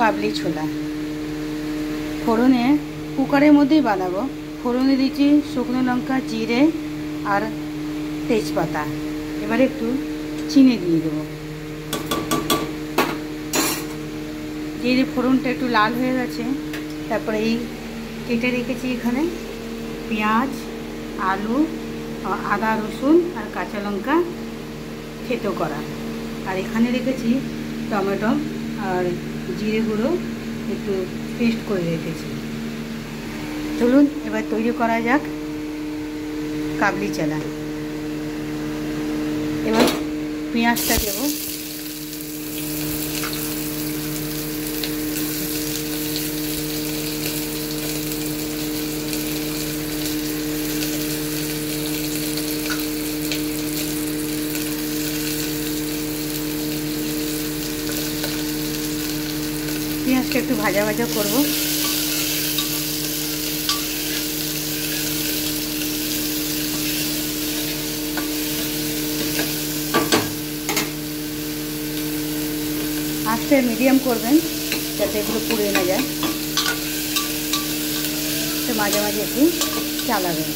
কাবলি ছোলা। ফোড়নে কুকারের মধ্যেই বানাবো। ফোড়নে দিচ্ছি শুকনো লঙ্কা, জিরে আর তেজপাতা। এবারে একটু চিনি দিয়ে দেবো। দিয়ে ফোড়নটা একটু লাল হয়ে গেছে, তারপরে এই কেটে রেখেছি এখানে পেঁয়াজ, আলু, আদা, রসুন আর কাঁচা লঙ্কা থেতো করা। আর এখানে রেখেছি টমেটো আর জিরে গুঁড়ো একটু পেস্ট করে রেখেছি। চলুন এবার তৈরি করা যাক কাবলি চানা। এবার পেঁয়াজটা দেবো। পেঁয়াজটা একটু ভাজা ভাজা করব। আঁচটা মিডিয়াম করবেন যাতে এগুলো পুড়ে না যায়। তো মাঝে মাঝে একটু চালাবেন।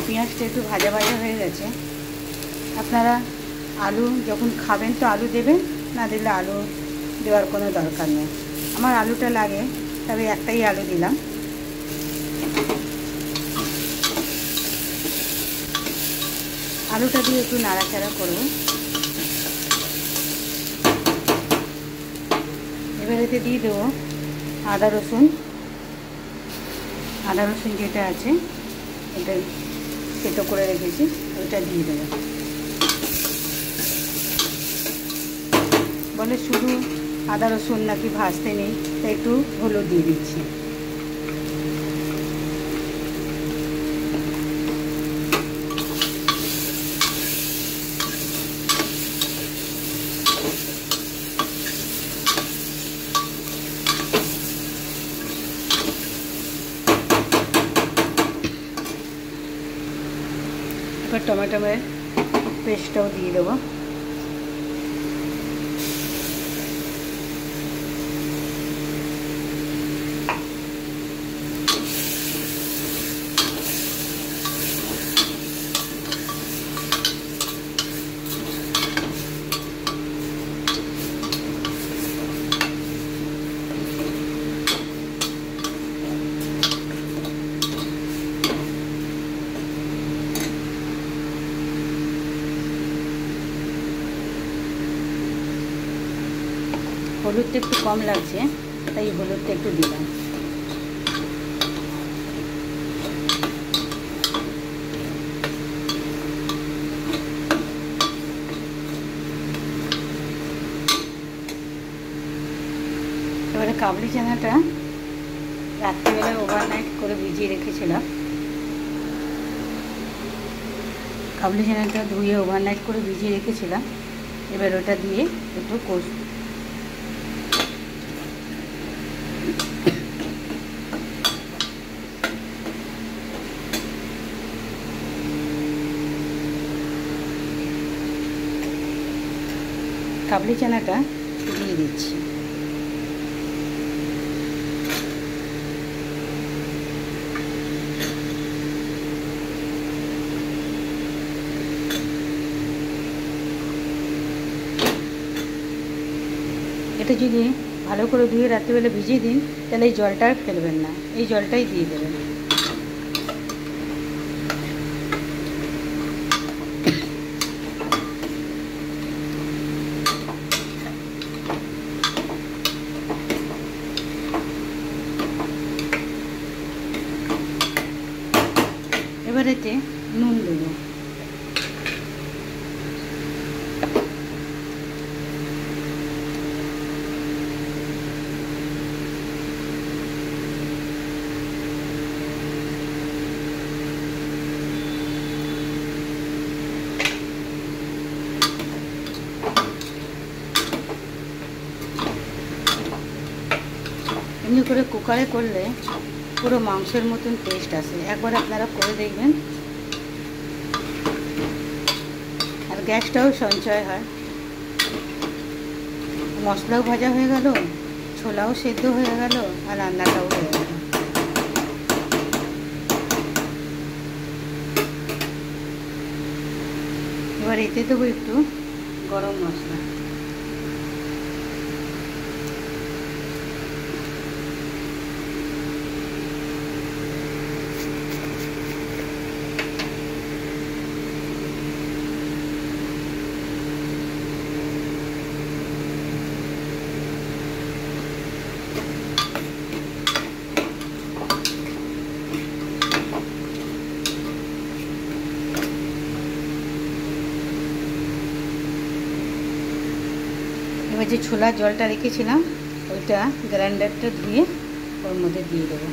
পেঁয়াজটা একটু ভাজা ভাজা হয়ে গেছে। আপনারা আলু যখন খাবেন তো আলু দেবেন, না দিলে আলু দেওয়ার কোনো দরকার নেই। আমার আলুটা লাগে, তবে একটাই আলু দিলাম। আলুটা দিয়ে একটু নাড়াচাড়া করব। এবারেতে দিয়ে দেবো আদা রসুন। আদা রসুন যেটা আছে এটা থেতো করে রেখেছি, ওইটা দিয়ে দেবো। বলে শুধু আদা রসুন নাকি ভাজতে নেই, তাই একটু হলুদ দিয়ে দিচ্ছি। এবার টমেটোর পেস্টটাও দিয়ে দেবো। হলুদটা একটু কম লাগছে, তাই হলুদটা একটু দিলাম। এবারে কাবলি চানাটা রাত্রিবেলা ওভারনাইট করে ভিজিয়ে রেখেছিলাম। কাবলি চানাটা ধুয়ে ওভারনাইট করে ভিজিয়ে রেখেছিলাম। এবার ওটা দিয়ে একটু কষবো। কাবলি চানাটা দিয়ে দিচ্ছি। এটা যদি ভালো করে ধুয়ে রাত্রিবেলা ভিজিয়ে দিন, তাহলে এই জলটা আর ফেলবেন না, এই জলটাই দিয়ে দেবেন। এবার এতে নুন দেবো। এমনি করে কুকারে করলে পুরো মাংসের মতন টেস্ট আসে, একবার আপনারা করে দেখবেন। আর গ্যাসটাও সঞ্চয় হয়। মশলাও ভাজা হয়ে গেল, ছোলাও সেদ্ধ হয়ে গেল, আর রান্নাটাও হয়ে গেল। এবার এতে দেবো একটু গরম মশলা। এবার যে ছোলার জলটা রেখেছিলাম ওইটা গ্রাইন্ডারটা ধুয়ে ওর মধ্যে দিয়ে দেবো।